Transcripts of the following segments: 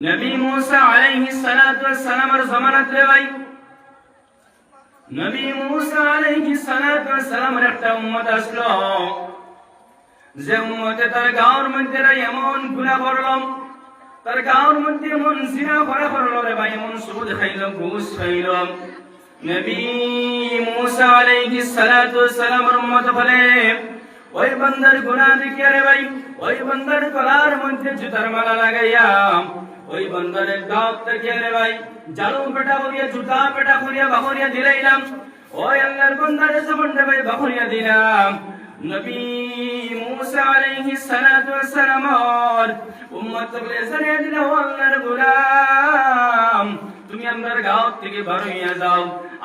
নবী মুসা আলাইহিস সালাতু ওয়াস সালামের জামানাত রে ভাই, নবী মুসা আলাইহিস সালাতু ওয়াস সালামের একটা উম্মত আসলো, যে উম্মতে তার গাঁর মধ্যে এমন গুনাহ করলো, তার গাঁর মধ্যে এমন জিনা করা করলো রে ভাই, এমন সুদ খাইলো, ঘুষ খাইলো। নবী মুসা আলাইহিস সালাতু ওয়াস সালামের উম্মত বলে, ওই বান্দার গুনাহ দেখিয়া রে ভাই, ওই বান্দার গলার মধ্যে জুতার মালা লাগাইয়া, ওই বান্দারের গাঁত থেকে রে ভাই জালু পেটা করিয়া, জুতা পেটা করিয়া বাহরিয়া দিলাইলাম। ওই আল্লাহর বান্দারে জবান রে ভাই বাহরিয়া দিলাম। নবী মুসা আলাইহিস সালাতু ওয়াস সালাম উম্মত বলে জানিয়ে দিল, ও আল্লাহর গোলাম, তুমি আমার গাঁত থেকে বার হইয়া যাও,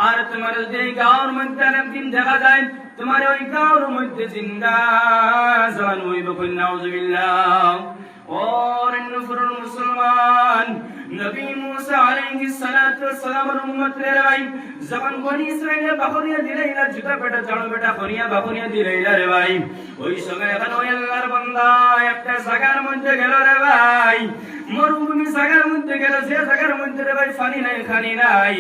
আর তোমার যদি গাঁর মধ্যে একদিন দেখা যায় তোমার ওই গাঁর মধ্যে জিন্দা জান হইব, নাউযুবিল্লাহ। ও নফরুল মুসলমান, নবী মুসা আলাইহিস সালাতু ওয়াস সালামের উম্মত রে ভাই, যখন বনি ইসরাইলে বাহরিয়া দিলাইলা, জুতা পেটা জানো পেটা করিয়া বাহরিয়া দিলাইলা রে ভাই, ওই সময় এখন ওই আল্লাহর বান্দা একটা জায়গার মধ্যে গেল রে ভাই, মরুভূমি জায়গার মধ্যে গেল, যে জায়গার মধ্যে রে ভাই পানি নাই, খানি নাই,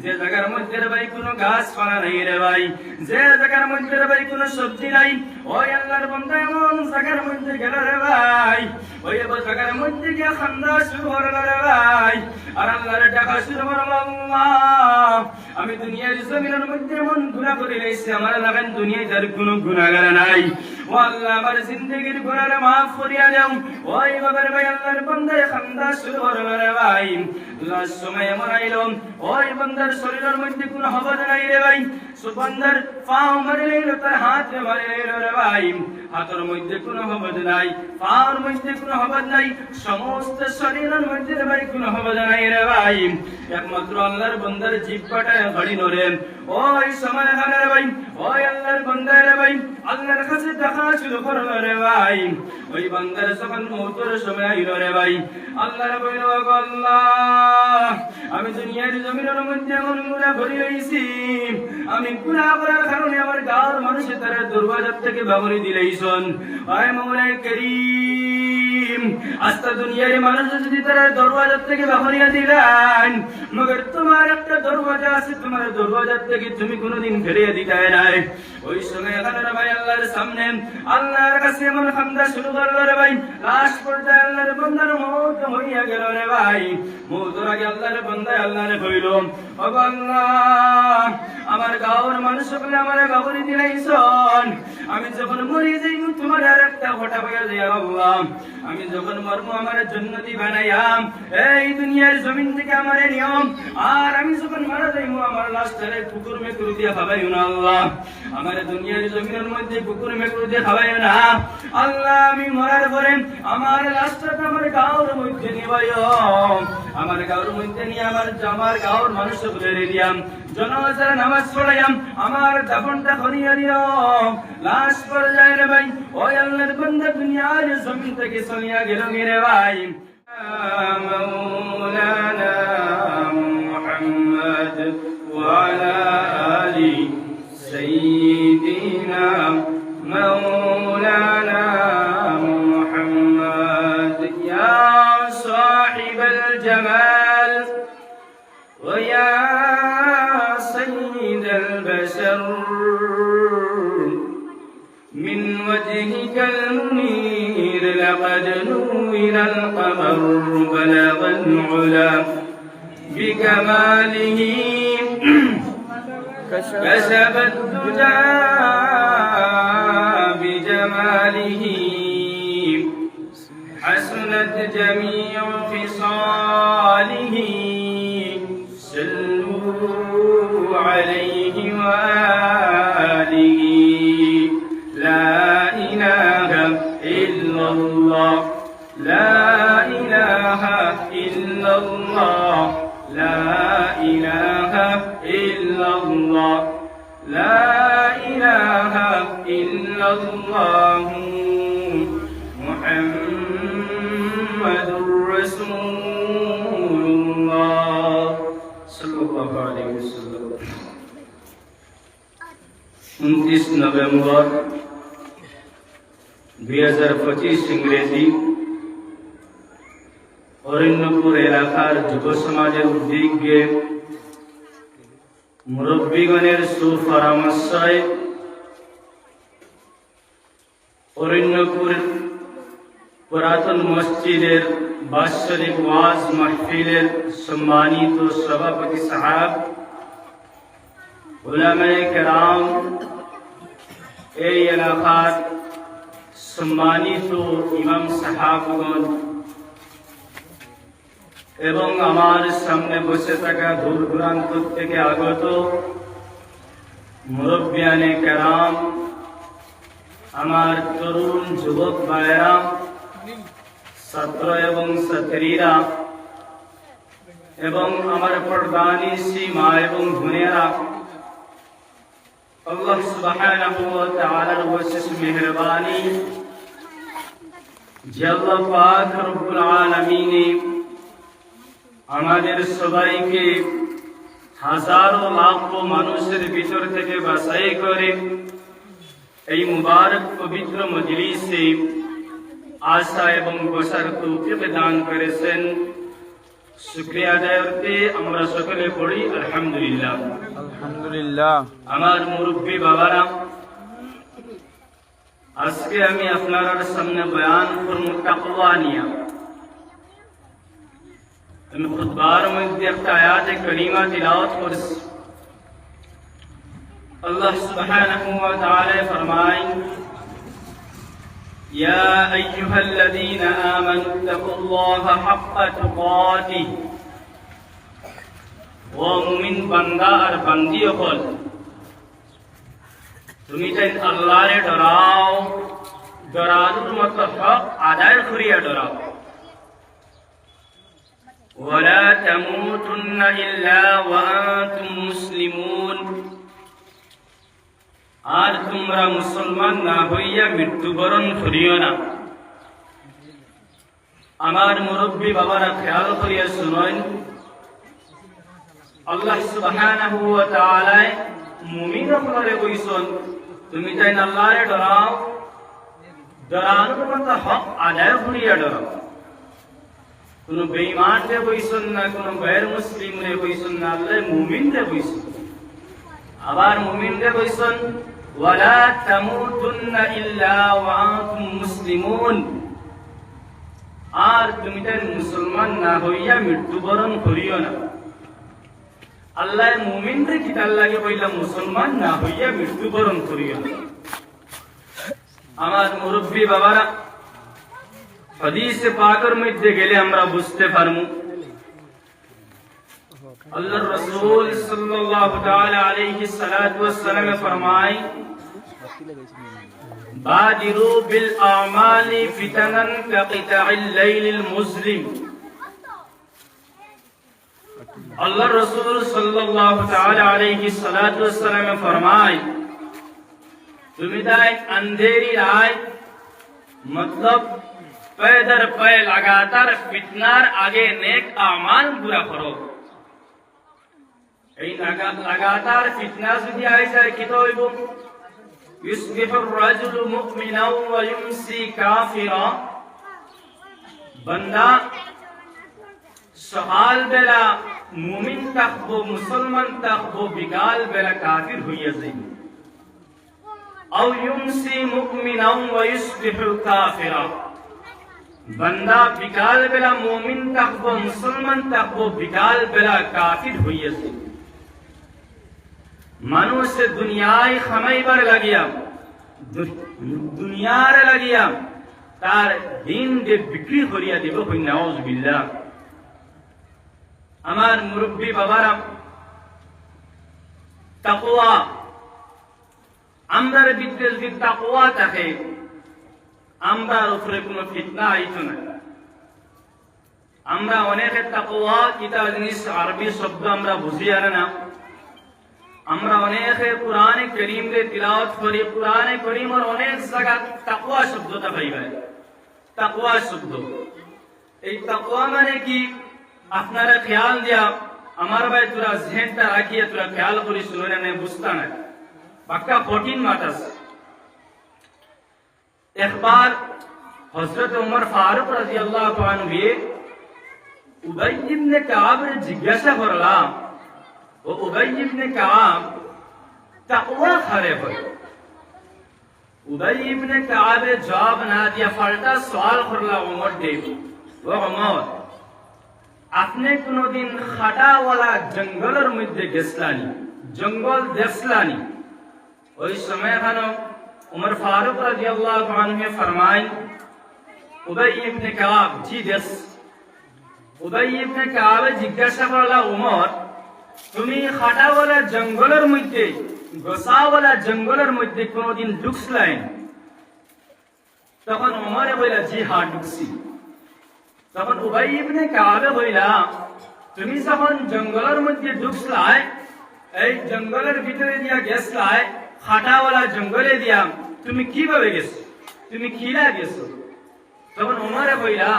যে জায়গার মধ্যে রে ভাই কোনো গাছপালা নাই রে ভাই, যে জায়গার মধ্যে রে ভাই কোনো সবজি নাই, ওই আল্লাহর বান্দা এমন জায়গার মধ্যে গেল রে ভাই, ওই জায়গার মধ্যে গিয়ে খান্দা শুরু করলো রে ভাই, আর আল্লাহর ডাকা শুরু করলো, আল্লাহ আমি দুনিয়ার জমিনের মধ্যে এমন গুনাহ করে লাইছি, আমার লাগান দুনিয়ায় তার কোনো গুনাহগার নাই, ও আল্লাহ আমার জিন্দেগির গুনাহ মাফ করিয়া দাও। ওই বাবার ভাই আল্লাহর বান্দা খান্দা শুরু করলো রে ভাই, লাস্ট সময় এমন আইলো, ওই বান্দার শরীরের মধ্যে কোনো হবদ নাই রে ভাই, সুবন্দার পাও মারি লাইলো, তার হাত মারি লাইলো রে ভাই, হাতের মধ্যে কোনো হবদ নাই, পাওর মধ্যে কোনো হবদ নাই, সমস্ত শরীরের মধ্যে রে ভাই কোনো হবদ নাই রে ভাই, একমাত্র আল্লাহর বান্দার জিহ্বাটা ঘড়ি নড়ে। ওই সময় রে ভাই, ওই আল্লাহর বান্দা রে ভাই আল্লাহর কাছে দেখা শুরু করলো রে ভাই, ওই বান্দার যখন মওতের সময় আইলো রে ভাই, আল্লাহ বলল, আল্লাহ আমি দুনিয়ার জমিনের মধ্যে এমন গুনাহ করি হইছি, আমি গুনাহ করার কারণে আমার গাঁর মানুষে তার দরওয়াজা থেকে বাগরি দিলাইছন। আয় মওলাই করিম, আস্তা দুনিয়ার মানুষ যদি তার দরওয়াজা থেকে বাগরিয়া দিলেন, মগর তোমার একটা দরওয়াজা আছে, তোমার দরওয়াজা থেকে তুমি কোনোদিন ফেরিয়ে দিতে নাই। ওই সময় এখানে ভাই আল্লাহর সামনে আল্লাহর কাছে এমন খান্দা শুরু করলো রে ভাই, লাস্ট পর্যায়ে আল্লাহর বান্দার মওত হইয়া গেল রে ভাই, মওতের আগে আল্লাহর বান্দা আল্লাহরে কইল, ও আল্লাহ আমার গাঁর মানুষ সকলে আমারে বাগরি দিলাইছন, আমি যখন মরি যাই তোমার আর একটা ঘটা হইয়া যায় আল্লাহ, আমি যখন মরবো আমার জান্নাতি বানাইয়াম, এই দুনিয়ার জমিন থেকে আমারে নিয়ম, আর আমি যখন মারা যাইমু আমার লাশটারে কুকুর মেকুর দিয়ে খাওয়াইও না আল্লাহ, আমার দুনিয়ার জমিনের মধ্যে কুকুর মেকুর দিয়ে খাওয়াইও না আল্লাহ, আমি মরার পরে আমার লাশটাকে আমার গাঁর মধ্যে নিবাইও, আমার গাঁর মধ্যে নিয়ে আমার গাঁর মানুষ সকলে দিয়াম, জনাজার নামাজ পড়াইয়াম, আমার দাফনটা করিয়া দিও। লাশ পর্যায়ে রে ভাই ওই আল্লাহর বান্দা দুনিয়ার জমিন থেকে চলিয়া গেল রে ভাই। মাওলানা মুহাম্মদ ওয়া আলা আলি সাইয়্যিদিনা মাওলানা মুহাম্মদ, ইয়া সাহিবাল জামাল ওয়া ইয়া সাইয়্যিদাল বাশর, من وجهك المنير لقد نور القمر، بلغ العلا بكماله، كشف الدجى بجماله، حسنت جميع خصاله، صلوا عليه وآله، لا إله إلا الله، لا إله إلا الله، لا إله إلا الله، لا إله إلا الله، محمد رسول الله صلى الله عليه وسلم। 29 নভেম্বর 2025 ইংরেজি অরণ্যপুর এলাকার যুব সমাজের উদ্যোগে মুরব্বীগণের সুপরামর্শে অরণ্যপুর পুরাতন মসজিদের বাৎসরিক ওয়াজ মাহফিলের সম্মানিত সভাপতি সাহেব, উলামায়ে কেরাম, এই এলাকার সম্মানিত ইমাম সাহাবগণ এবং আমার সামনে বসে থাকা দূর দূরান্ত থেকে আগত মুরব্বিয়ানে কেরাম, আমার তরুণ যুবক ভাইয়েরা, ছাত্র এবং ছাত্রীরা এবং আমার পর্দানিশী মা এবং বোনেরা, আল্লাহ সুবহানাহু ওয়া তাআলার বিশেষ মেহেরবানি যে আল্লাহ পাক রব্বুল আলামিন আমাদের সবাইকে হাজারো লাখো মানুষের ভিতর থেকে বাছাই করে এই মুবারক পবিত্র মজলিসে আসা এবং বসার তৌফিক দান করেছেন। শুকরিয়া আদায় করতে আমরা সকলে পড়ি আলহামদুলিল্লাহ। আলহামদুলিল্লাহ। আমার মুরব্বী বাবারা, আজকে আমি আপনার সামনে বয়ান করব তাকওয়া নিয়ে। আমি খুতবার মধ্যে একটা আয়াতে কারিমা তিলাওয়াত করছি। আল্লাহ সুবহানাহু ওয়া তাআলা ফরমায়, ইয়া আইয়ুহাল্লাযীনা আমানুত্তাকুল্লাহা হাক্কা তুকাতিহি। ও মুমিন বান্দা আর বান্দি হল, তুমি তাই আল্লাহরে ডরাও, ডরানোর মতো হক আদায় করিয়া ডরাও। ওয়ালা তামুতুন্না ইল্লা ওয়া আনতুম মুসলিমুন। আর তোমরা মুসলমান না হইয়া মৃত্যুবরণ করিও না। আমার মুরব্বী বাবারা খেয়াল করিয়া শুনেন, আল্লাহ সুবহানাহু ওয়া তাআলা মুমিনরে কইছেন তুমি তাই আল্লাহরে ডরাও, ডরানোর মতো হক আদায় করিয়া ডরাও। কোন বেঈমানরে কইছেন না, কোন গैर মুসলিমরে কইছেন না, আল্লাহ মুমিনরে কইছেন। আবার মুমিনরে কইছেন ওয়ালা তামুতুন্না ইল্লা ওয়া আনতুম মুসলিমুন। আর তুমি তাই মুসলমান না হইয়া মৃত্যুবরণ করিও না। আল্লাহ মুমিনরে কিতাল লাগে কইলা মুসলমান না হইয়া মৃত্যুবরণ করিও না। আমার মুরব্বী বাবারা, হাদিসে পাকের মধ্যে গেলে আমরা বুঝতে পারবো আল্লাহর রাসূল সাল্লাল্লাহু তাআলা আলাইহি সাল্লাতু ওয়াস সালাম ফরমায়, বাদিরু বিল আমালি ফিতানান কাকিতাইল লাইলিল মুজলিম। আল্লাহর রাসূল সাল্লাল্লাহু তাআলা আলাইহি সাল্লাতু ওয়াস সালাম ফরমায়, তুমি তাই अंधेरी रात मतलब पैदर पै लगातार फितनार आगे नेक आमाल पूरा करो। এই লাগাতার ফিতনা যদি আই যায় কি হইব? ইউসবিহুর রাজুলু মুমিনাও ওয়া ইউমসি কাফিরা। বান্দা সকাল বেলা মুমিন থাকবো, মুসলমান থাকবো, বিকাল বেলা কাফির হইয়া যাইব। আও ইউমসি মুমিনাও ওয়া ইউসবিহু কাফিরা। বান্দা বিকাল বেলা মুমিন থাকবো, মুসলমান থাকবো, বিকাল বেলা কাফির হইয়া যাইব। মানুষ দুনিয়ায় খামাইবার লাগিয়া, দুনিয়ার লাগিয়া তার দিন যে বিক্রি করিয়া দিব, নাউযুবিল্লাহ। আমার মুরব্বী বাবারা, তাকওয়া, আমরার ভিতরে যদি তাকওয়া থাকে, আমরার উপরে কোনো ফিতনা আইত না। আমরা অনেকের তাকওয়া কিতা জিনিস আরবি শব্দ আমরা বুঝি আর না। আমরা অনেকে কুরআনে কারীম রে তিলাওয়াত করি, কুরআনে কারীমের অনেক জায়গা তাকওয়া শব্দটা পাইবে। তাকওয়া শব্দ, এই তাকওয়া মানে কি আপনারা খেয়াল দিয়া আমার ভাই তোরা জেনটা রাখিয়ে তোরা খেয়াল করি শুনে না, বুঝতা না, বাক্কা কঠিন মাত আছে। একবার হযরত উমর ফারুক রাদিয়াল্লাহু আনহু উবাই ইবনে কাবের জিজ্ঞাসা করলাম, ও উবাই ইবনে কাব, তাকওয়া খারে হয়? উবাই ইবনে কাবে জবাব না দিয়া পাল্টা সওয়াল করলা ওমর দেব, ও ওমর, আপনি কোনদিন খাটাওয়ালা জঙ্গলের মধ্যে গেছলানি, জঙ্গল দেখলানি? ওই সময় এখানে উমর ফারুক রাদিয়াল্লাহু আনহু ফরমায়, উবাই ইবনে কাব, জি দেশ। উবাই ইবনে কাব জিজ্ঞাসা করলা, উমর, তুমি খাটাওয়ালা জঙ্গলের মধ্যে, গোসাওয়ালা জঙ্গলের মধ্যে কোনদিন ঢুকছলাই? তখন উমরে বললা, জি হ্যাঁ ঢুকছি। তখন উবাই ইবনে কাব বললা, তুমি যখন জঙ্গলের মধ্যে ঢুকছলাই, এই জঙ্গলের ভিতরে দিয়া গেছলাই, খাটাওয়ালা জঙ্গলে দিয়া, তুমি কিভাবে গেছো? তুমি কিরা গেছো? তখন উমরে বললা,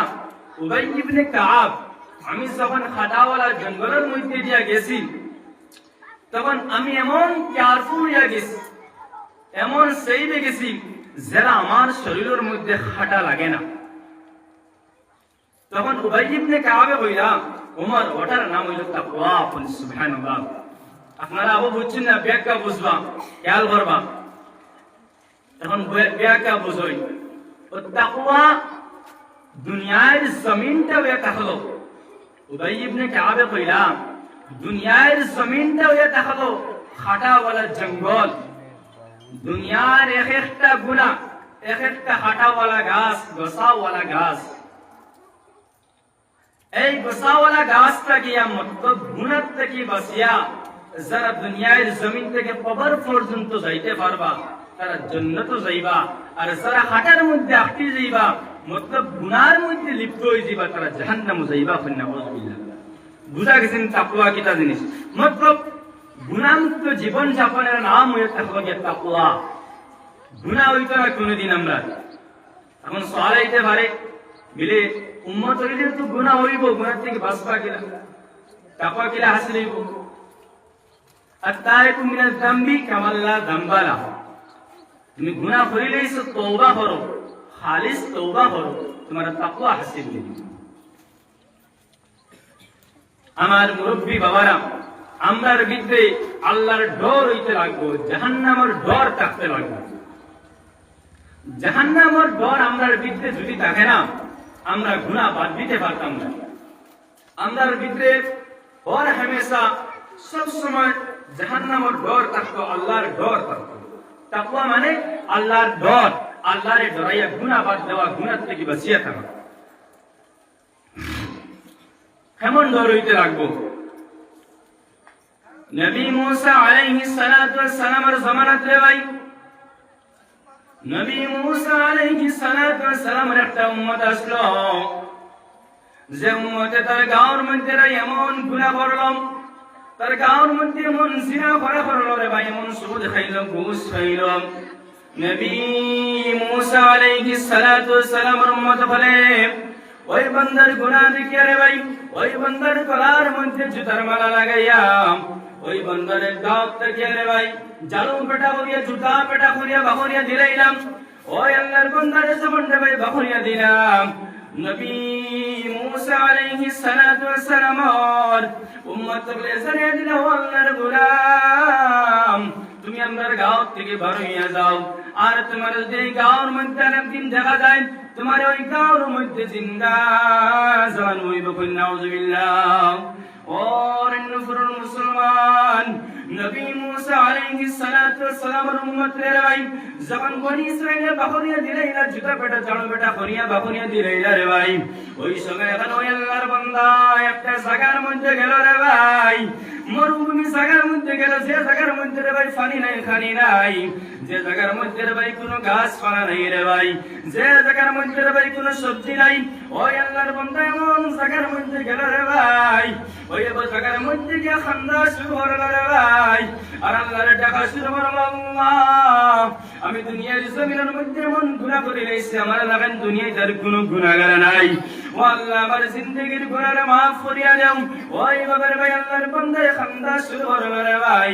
উবাই ইবনে কাব, আমি যখন খাটাওয়ালা জঙ্গলের মধ্যে দিয়া গেছি, তখন আমি এমন কেয়ারফুল হয়ে গেছি, এমন সেইবে গেছি, যারা আমার শরীরের মধ্যে খাটা লাগে না। তখন উবাই ইবনে কাব বললা, উমর, ওটার নাম হইল তাকওয়া। সুবহানাল্লাহ। আপনারা আবু বুঝছেন না, ব্যাখ্যা বুঝবা, খেয়াল করবা। এখন ব্যাখ্যা বুঝই, ও তাকওয়া দুনিয়ার জমিনটা হয়ে থাকলো। উবাই ইবনে কাব কইলা, দুনিয়ার জমিনটা হয়ে থাকলো খাটাওয়ালা জঙ্গল। দুনিয়ার এক একটা গুনাহ, এক একটা খাটাওয়ালা গাছ, গোসাওয়ালা গাছ। এই গোসাওয়ালা গাছটা গিয়া মতলব গুনাহ থেকে বাঁচিয়া যারা দুনিয়ার জমিন থেকে কবর পর্যন্ত যাইতে পারবা, তারা জান্নাতে যাইবা। আর যারা খাটার মধ্যে আটকে যাইবা, মতলব গুনার মধ্যে লিপ্ত হয়ে যাইবা, তারা জাহান্নামে যাইবা। নাউযুবিল্লাহ। বুঝা গেছেন তাকওয়া কিটা জিনিস? মতলব গুনাহমুক্ত জীবন যাপনের নাম হয়ে থাকলো গিয়ে তাকওয়া। গুনাহ হইতো না কোনোদিন আমরা। এখন সওয়াল আইতে পারে, বলে উম্মত হইলে তো গুনাহ হইব, গুনাহ থেকে বাঁচবা কিনা? তাকওয়া কিলা হাসিল হইব? আত-তাইবু মিনাজ যামবি কামান লা যামবা লাহু। তুমি গুনাহ করিলেইছো, তওবা করো, খালিস তওবা করো, তোমার তাকওয়া হাসিল হইবে। আমার মুরব্বী বাবারা, আমরার ভিতরে আল্লাহর ডর হইতে লাগবো, জাহান্নামের ডর থাকতে লাগবে। জাহান্নামের ডর আমরার ভিতরে যদি থাকে না, আমরা গুনাহ বাদ দিতে পারতাম না। আমরার ভিতরে হর হামেশা সব সময় জাহান্নামের ডর থাকতো, আল্লাহর ডর থাকতো। তাকওয়া মানে আল্লাহর ডর, আল্লাহরে ডরাইয়া গুনাহ বাদ দেওয়া, গুনাহ থেকে বাঁচিয়া থাকা। কেমন ডর হইতে লাগবো? নবী মুসা আলাইহিস সালাতু ওয়াস সালামের জামানাত রে ভাই, নবী মুসা আলাইহিস সালাতু ওয়াস সালামের একটা উম্মত আসলো, যে উম্মতে তার গাঁর মধ্যে এমন গুনাহ করলাম, তার গাঁর মধ্যে এমন জিনা করলো রে ভাই, এমন সুদ খাইলো, ঘুষ খাইলো। নবী মুসা আলাইহিস সালাতু ওয়াস সালামের উম্মত বলে, ওই বান্দার গুনাহ দেখিয়া রে ভাই, ওই বান্দার গলার মধ্যে জুতার মালা লাগাইয়া, ওই বান্দার দাঁত দেখিয়া রে ভাই, জালু পেটা করিয়া, জুতা পেটা করিয়া, বাহরিয়া দিলাইলাম। ওই আল্লাহর বান্দার জবান রে ভাই বাহরিয়া দিলাম। নবী মুসা আলাইহিস সালাতু ওয়াস সালাম উম্মত বলে, জানিয়ে দিল, ও আল্লাহর গোলাম, তুমি আমার গাঁও থেকে বার হইয়া যাও। আর তোমার যদি গাঁওর মধ্যে একদিন দেখা যায়, তোমার ওই গাঁওর মধ্যে জিন্দা জান হইব। নাউযুবিল্লাহ। और नफरुल मुसलमान नबी मूसा আলাইহিস সালাতু ওয়াস সালামের উম্মত রে ভাই, যখন বনি ইসরাইলের বাহরিয়া দিলাইলা, জুতা পেটা জানো বেটা করিয়া বাহরিয়া দিলাইলা রে ভাই, ওই সময় এখন ওই আল্লাহর বান্দা একটা জায়গার মধ্যে গেল রে ভাই, মরুভূমি জায়গার মধ্যে গেল, যে জায়গার মধ্যে রে ভাই পানি নাই, খানি নাই, যে জায়গার মধ্যে রে ভাই কোনো গাছ পালা নাই রে ভাই, যে জায়গার মধ্যে রে ভাই কোনো সবজি নাই, ওই আল্লাহর বান্দা এমন জায়গার মধ্যে গেল রে ভাই, ওই জায়গার মধ্যে গিয়ে খান্দা শুরু করলো রে ভাই। আর আল্লাহর ডাকা শুরু করলো, আল্লাহ, আমি দুনিয়ার জমিনের মধ্যে এমন গুনাহ করে নিয়েছি, আমার লাগান দুনিয়ায় তার কোনো গুনাহগার নাই। ও আল্লাহ আমার জিন্দেগির গুনাহ মাফ করিয়া দাও ওই বাবার ভাই আল্লাহর বান্দা খান্দা শুরু করলো রে ভাই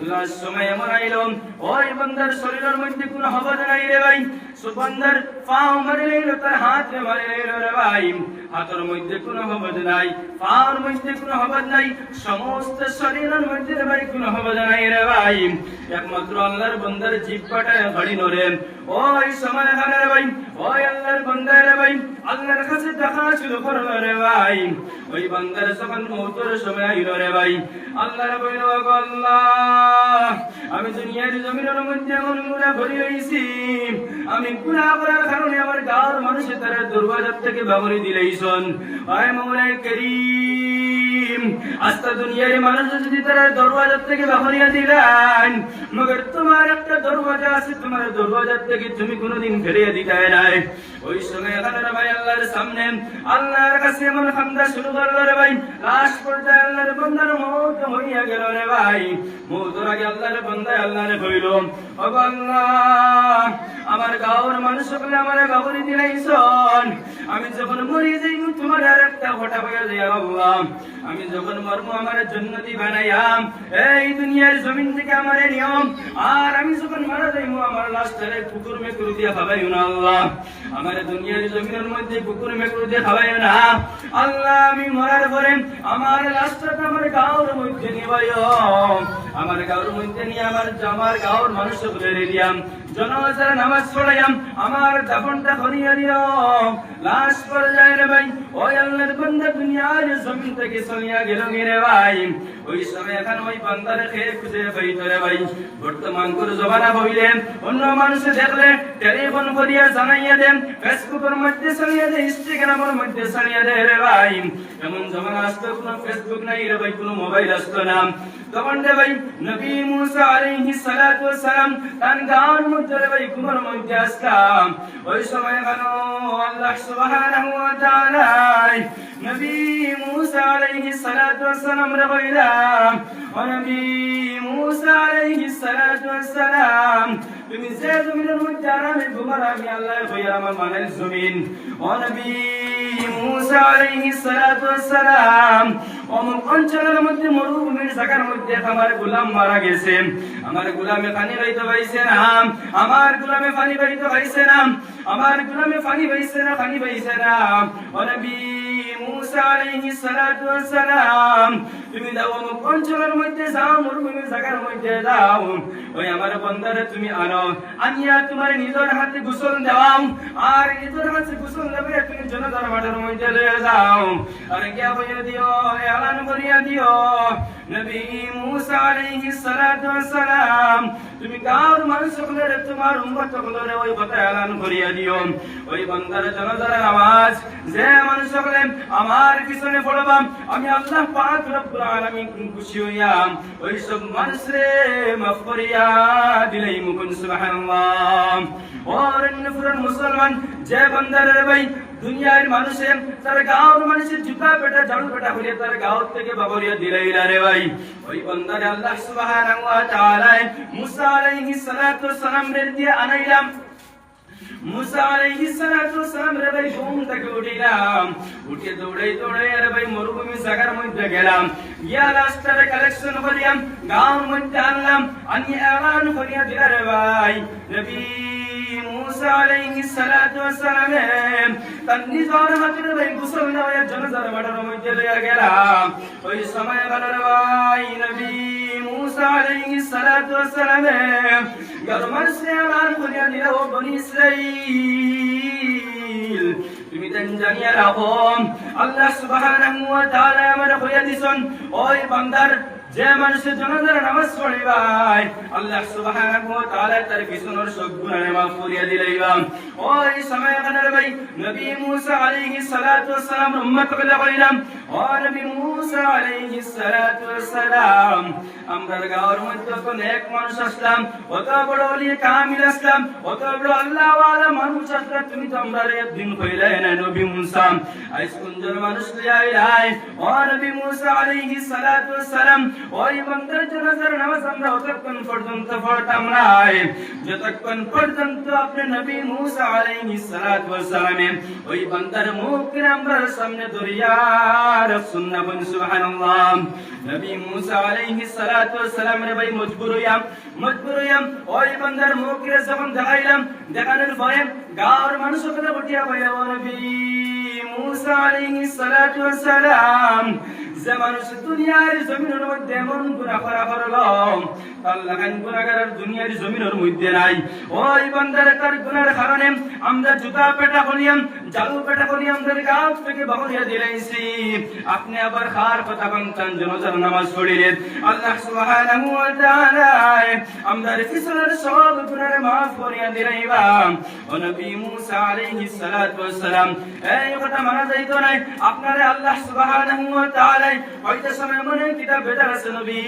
লাস্ট সময় এমন আইলো ওই বান্দার শরীরের মধ্যে কোনো হবদ নাই রে ভাই সুবন্দার পাও মারি লইলো তার হাত মারি লইলো রে ভাই হাতের মধ্যে কোনো হবদ নাই পাওর মধ্যে কোনো হবদ নাই সমস্ত শরীরের মধ্যে রে ভাই কোনো হবদ নাই রে ভাই একমাত্র আল্লাহর বান্দার জিহ্বাটা গাড়ি নরে ওই সময় এখানে রে ভাই ওই আল্লাহর বান্দা রে ভাই আল্লাহর কাছে দেখা শুরু করলো রে ভাই ওই বান্দার যখন মওতের সময় আইলো রে ভাই আল্লাহ রে বলল আল্লাহ আমি দুনিয়ার জমিনের মধ্যে এমন গুনাহ করি হইছি আমি গুনাহ করার কারণে আমার গাঁর মানুষ তার দরওয়াজা থেকে বাগরি দিলেইছন আয় মাওলানা করিম আস্তা দুনিয়ার মানুষ যদি তার দরওয়াজা থেকে বাগরিয়া দিলেন মগর তোমার একটা দরওয়াজা আছে তোমার দরওয়াজা থেকে তুমি কোনোদিন ফিরিয়ে দিতে নাই ওই সময় এখানে ভাই আল্লাহর সামনে আল্লাহর কাছে এমন খান্দা শুরু করলো রে ভাই লাস্ট পর্যায়ে আল্লাহর বান্দার মওত হইয়া গেল রে ভাই মওতের আগে আল্লাহর বান্দা আল্লাহরে কইল ও আল্লাহ আমার গাঁর মানুষ সকলে আমারে বাগরি দিলাইছন আমি যখন মরি যাই তোমার আর একটা ঘটা হয়ে যায় আল্লাহ আমি যখন মরবো আমার জান্নাতি বানাইয়াম এই দুনিয়ার জমিন থেকে আমারে নিয়ম আর আমি যখন মারা যাইবো আমার লাশটারে কুকুর মেকুর দিয়ে খাওয়াইও না আল্লাহ আমার দুনিয়ার জমিনের মধ্যে কুকুর মেকুর দিয়ে খাওয়াইও না আল্লাহ আমি মরার পরে আমার লাশটা আমার গাঁর মধ্যে নিবাইও আমার গাঁর মধ্যে নিয়ে আমার গাঁর মানুষ সকলে দিয়াম জনাজার নামাজ পড়াইয়াম আমার দাফনটা করিয়া দিও লাশ পর্যায়ে রে ভাই ওই আল্লাহর বান্দা দুনিয়ার জমিন থেকে চলিয়া গেল রে ভাই ওই সময় এখন ওই বান্দার খেয়ে খুঁজে পাইতো রে ভাই বর্তমান কোন জমানা হইলে অন্য মানুষ দেখলে টেলিফোন করিয়া জানাইয়া দেন ফেসবুকের মধ্যে চালিয়ে দেয় ইনস্টাগ্রামের মধ্যে চালিয়ে দেয় রে ভাই এমন জমানা আসতো কোনো ফেসবুক নাই রে ভাই কোনো মোবাইল আসতো না তখন রে ভাই নবী মুসা আলাইহিস সালাতু ওয়াস সালাম তার গাঁর মধ্যে রে ভাই কুমার মধ্যে আসলাম ওই সময় কেন আল্লাহ সুবহানাহু ওয়া তাআলা নবী মুসা আলাইহিস সালাতু ওয়াস সালাম রে কইলাম ও নবী মুসা আলাইহিস সালাতু ওয়াস সালাম তুমি যে জমিনের মধ্যে আরামে ঘুমার আমি আল্লাহ কইয়া আমার মানের জমিন ও নবী মুসা আলাইহিস সালাতু ওয়াস সালাম অমুক অঞ্চলের মধ্যে মরুভূমির জায়গার মধ্যে আমার গোলাম মারা গেছে আমার গোলামে পানি পাইতে পাইছে না আমার গোলামে পানি পাইতে পাইছে না আমার গোলামে পানি পাইছে না ও নবী মুসা আলাইহিস সালাতু ওয়াস সালাম তুমি দাও অমুক অঞ্চলের মধ্যে যাও মরুভূমির জায়গার মধ্যে যাও ওই আমার বান্দারে তুমি আনো আনিয়া তোমার নিজের হাতে গোসল দাও আর নিজের হাতে গোসল দেবে তুমি জনতার মাঠের মধ্যে লয়ে যাও আর গিয়া বইয়া দিও এলান করিয়া দিও নবী মুসা আলাইহিস সালাতু ওয়াস সালাম তুমি গাঁর মানুষ সকলের তোমার উম্মত সকলের ওই কথা এলান করিয়া দিও ওই বান্দার জনতার আওয়াজ যে মানুষ সকলে আমার পিছনে পড়বা আমি আল্লাহ পাক রব্বুল আলামিন খুশি হইয়া ওই সব মানুষরে মাফ করিয়া দিলাই মুকুন সুবহানাল্লাহ ওর নফরন মুসলমান যে বান্দার ভাই দুনিয়ার মানুষে তার গাঁর মানুষের জুতা পেটা ঝাড়ু পেটা হইয়া তার গাঁও থেকে বাবরিয়া দিলাইলা রে ভাই ওই বান্দারে আল্লাহ সুবহানাহু ওয়া তাআলা মুসা আলাইহিস সালাতু ওয়াস সালাম রে দিয়ে আনাইলাম মুসা আলাইহিস সালাতু ওয়াস সালাম রে ভাই ঘুম থেকে উঠিলাম উঠে দৌড়াই রে ভাই মরুভূমি জায়গার মধ্যে গেলাম গিয়া লাস্টারে কালেকশন করিয়াম গাঁর মধ্যে আনলাম আনি এলান করিয়া দিলা রে ভাই নবী মুসা আলাইহিস সালাতু ওয়াস সালাম তার নিজের হাতে ভাই গোসল নেওয়া জনতার মাঠের মধ্যে লইয়া গেলাম ওই সময় গেল রে ভাই নবী মুসা আলাইহিস সালাতু ওয়াস সালাম গরমান সে এলান করিয়া দিল ও বনি ইসরাইল তুমি জানিয়া রাখো আল্লাহ সুবহানাহু ওয়া তাআলা আমারে কইয়া দিছেন ওই বান্দার যে মানুষের জনাজার নামাজ পড়ে ভাই আল্লাহ সুবহানাহু ওয়া তাআলা তার পিছনের সব গুনাহ মাফ করিয়া দিলাইবা ওই সময় কানারে ভাই নবী মুসা আলাইহিস সালাতু ওয়াস সালাম উম্মত কইলা কইলাম ও নবী মুসা আলাইহিস সালাতু ওয়াস সালাম আমরা গাওয়ার মধ্যে কোন এক মানুষ আসলাম অত বড় ওলি কামিল আসলাম অত বড় আল্লাহ ওয়ালা মানুষ আসলাম তুমি তো আমরা একদিন কইলাই না নবী মুসা আইস কুনজন মানুষ লইয়া আইলাই ও নবী মুসা আলাইহিস সালাতু ওয়াস সালাম ওই বান্দার জানাজার নামাজ আমরা অতক্ষণ পর্যন্ত পড়তাম নাই যতক্ষণ পর্যন্ত আপনি নবী মুসা আলাইহিস সালাতু ওয়াস সালাম ওই বান্দার মুখকে আমরা সামনে ধরিয়া রাসূলুল্লাহ বলেন সুবহানাল্লাহ নবী মুসা আলাইহিস সালাতু ওয়াস সালাম রে ভাই মজবুর হইয়াম ওই বান্দার মুখকে যখন দেখানোর পরে গাঁর মানুষ কথা বটিয়া ভাইয়া নবী মুসা আলাইহিস সালাতু ওয়াস সালাম যে মানুষ দুনিয়ার জমিনের মধ্যে এমন গুনাহ করলো আল্লাহ কান গুনাহগার দুনিয়ার জমিনের মধ্যে নাই ওই বান্দার তার গুনার কারণে আমরা জুতা পেটা করিয়াম জালু পেটা করিয়াম আমাদের গাছ থেকে বাহরিয়া দিলাইছি আপনি আবার খার কথা বলতেন জানাজার নামাজ পড়িলেন আল্লাহ সুবহানাহু ওয়া তাআলা আমাদের পিছনের সব গুনাহ maaf করিয়া দিলাইবা ও নবী মুসা আলাইহিস সালাতু ওয়াস সালাম এই কথা মানা যাইতো না আপনারে আল্লাহ সুবহানাহু ওয়া তাআলা হয়তো সময় মনে কিতাব বেটা আছে নবী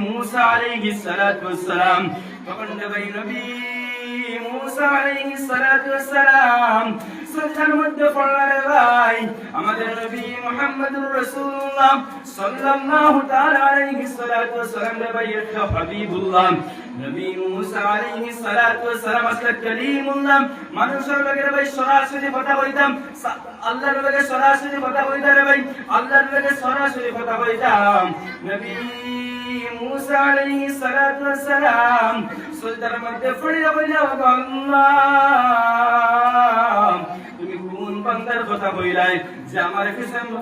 মুসা আলাইহিস সালাতু ওয়াস সালাম তখন ভাই নবী মুসা আলাইহিস সালাতু ওয়াস সালাম সূরার মধ্যে পড়লারে ভাই আমাদের নবী মুহাম্মদুর রাসূলুল্লাহ সাল্লাল্লাহু তাআলা আলাইহিস সালাতু ওয়াস সালাম রে ভাই একটা হাবিবুল্লাহ নবী মুসা আলাইহিস সালাতু ওয়াস সালাম আসলে কালিমুল্লাহ মানুষের লগে ভাই সরাসরি কথা কইতাম আল্লাহর লগে সরাসরি কথা কইতা রে ভাই আল্লাহর লগে সরাসরি কথা কইতাম নবী মুসা আলাইহিস সালাতু ওয়াস সালাম সূরার মধ্যে পড়িয়া বইলা আল্লাহ তুমি কোন বান্দার কথা কইলাই যে আমার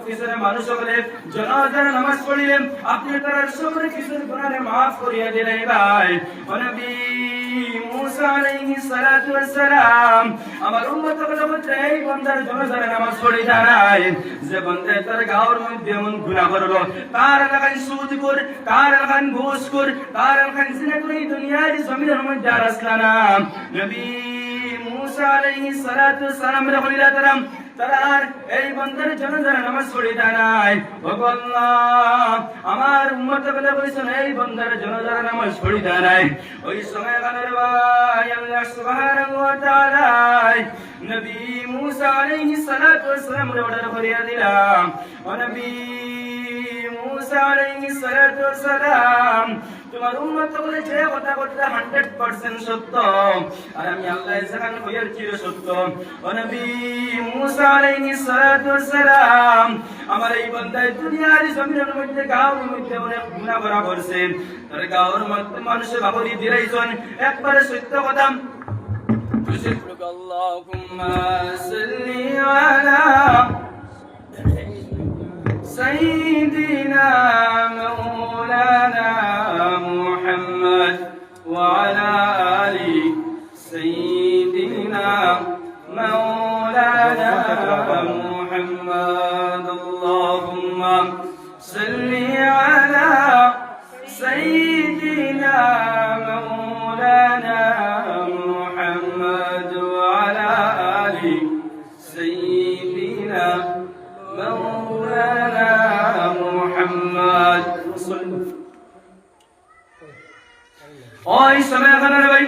পিছনে মানুষ হলে জানাজার নামাজ পড়িলেন আপনি তার সবর কিসের গুনাহ maaf করিয়া দিলেন ভাই ও নবী মুসা আলাইহিস সালাতু ওয়াস সালাম আমার উম্মত বলতে এই বান্দার জানাজার নামাজ পড়ি দাঁড়ায় যে বান্দা তার গাওর মধ্যে এমন গুনাহ করলো তার এলাকায় সুদ কর তার এলাকায় ঘুষ কর তার এলাকায় জিনা করে দুনিয়ার জমিনের মধ্যে আর আসলানা নবী মুসা আলাইহিস সালাতু ওয়াস সালাম রে বলিলা তারার এই বান্দার জানাজার নামাজ পড়ি দাঁড়ায় ও আল্লাহ আমার উম্মত বলে কইছেন এই বান্দার জানাজার নামাজ পড়ি দাঁড়ায় ওই সময় গানের ভাই আল্লাহ সুবহানাহু ওয়া তাআলা নবী মুসা আলাইহিস সালাতু ওয়াস সালাম রে অর্ডার করিয়া দিলাম ও নবী মুসা আলাইহিস সালাতু ওয়াস সালাম তোমার উম্মত বলে যে কথা বলতে 100% সত্য আর আমি আল্লাহ জাহান কইয়ার চির সত্য ও নবী মুসা আলাইহিস সালাতু ওয়াস সালাম আমার এই বান্দা দুনিয়ার জমিনের মধ্যে গাওর মধ্যে অনেক গুনাহ করা করছে তার গাওর মধ্যে মানুষ বাবরি দিরাইছেন একবারে সত্য কথা তুসিফুক আল্লাহুম্মা সাল্লি আলা سيدنا مولانا محمد وعلى آل سيدنا مولانا محمد اللهم صل على سيدنا مولانا محمد وعلى آل سيدنا مولانا محمد ওই সময় খানার ভাই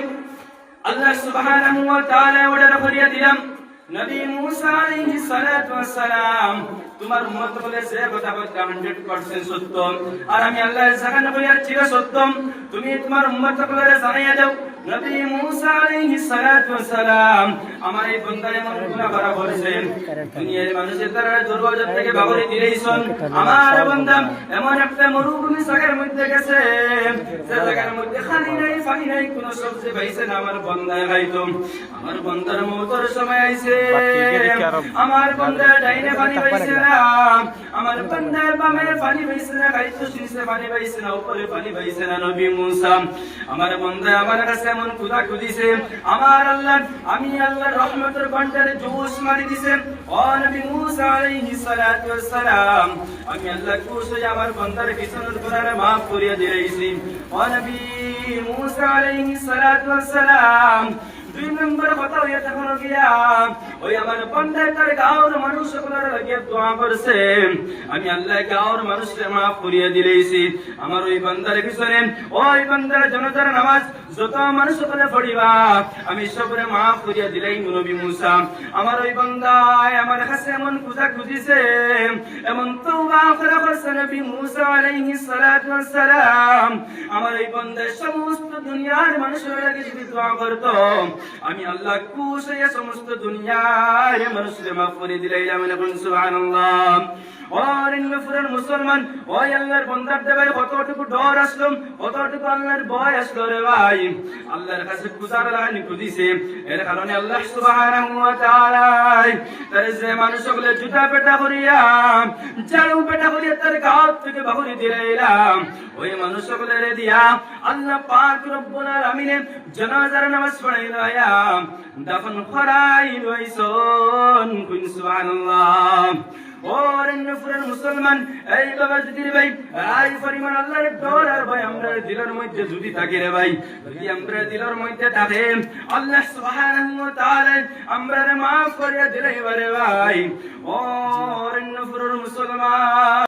আল্লাহ সুবহানাহু ওয়া তাআলা অর্ডার করিয়া দিলাম নবী মুসা আলাইহিস সালাতু ওয়াস সালাম তোমার উম্মত বলে যে কথা বলতে 100% সত্য আর আমি আল্লাহ জাহান কইয়ার চির সত্য তুমি তোমার উম্মত বলে জানাইয়া দাও নবী মুসা আলাইহিস সালাতু ওয়াস সালাম আমার এই বান্দা এমন গুনাহ করা করেছে দুনিয়ার মানুষের তার দরজা থেকে বাগরে দিলেইছেন আমার বান্দা এমন একটা মরুভূমি জায়গার মধ্যে গেছে যে জায়গার মধ্যে খালি নাই পানি নাই কোনো সবজি পাইছে না আমার বান্দা খাইতো আমার বান্দার মওতের সময় আইছে আমার বান্দা ডাইনে পানি পাইছে না আমার বান্দার বামে পানি পাইছে না খাইতো নিচে পানি পাইছে না উপরে পানি পাইছে না নবী মুসা আমার বান্দা আমার কাছে এমন খুদা খুদিছে আমার আল্লাহ আমি আল্লাহর রহমতের ভান্ডারে জোশ মারি দিছে ও নবী মুসা আলাইহিস সালাতু ওয়াস সালাম আমি আল্লাহ খুশি আমার বান্দার পিছনের গুনাহ maaf করিয়া দিয়েছি ও নবী মুসা আলাইহিস সালাতু ওয়াস সালাম দুই নম্বর কথা হইয়া তখন গিয়া ওই আমার বান্দায় তার গাঁওর মানুষ সকলের লাগিয়ে দোয়া করছে, আমি আল্লাহ গাঁওর মানুষকে মাফ করিয়া দিলেইছি। আমার ওই বান্দার পিছনে ওই বান্দার জনতার নামাজ যত মানুষ সকলে পড়িবা আমি সবরে মাফ করিয়া দিলেই নবী মুসা। আমার ওই বান্দায় আমার কাছে এমন খুঁজা খুঁজিছে, এমন তওবা করে করছে নবী মুসা আলাইহিস সালাতু ওয়াস সালাম। আমার এই বান্দায় সমস্ত দুনিয়ার মানুষের লাগে যদি দোয়া করতো আমি আল্লাহ খুশ হয়ে সমস্ত দুনিয়ার মানুষকে মাফ করে দিলাই। আমি সুবহানাল্লাহ। और इन मुफरन मुसलमान ওই আল্লাহর বান্দার দেবে কতটুকু ডর আসলো, কতটুকু আল্লাহর ভয় আসলো রে ভাই। আল্লাহর কাছে গুজার লাইন খুঁজিছে, এর কারণে আল্লাহ সুবহানাহু ওয়া তাআলা তার যে মানুষগুলো জুতা পেটা করিয়া ঝাড়ু পেটা করিয়া তার গাঁত থেকে বাহুরি দিলাম, ওই মানুষগুলোর দিয়া আল্লাহ পাক রব্বুল আলামিন জানাজার নামাজ পড়াইলায়া দাফন করাই লইছন। কুন সুবহানাল্লাহ। और इन मुफरन मुसलमान এই বাবা যদি রে ভাই এই পরিমাণ আল্লাহর ডর আর ভয় আমরা দিলের মধ্যে যদি থাকে রে ভাই, যদি আমরা দিলের মধ্যে থাকে আল্লাহ সুবহানাহু ওয়া তাআলা আমরা মাফ করিয়া দিলে রে ভাই। और इन मुफरन मुसलमान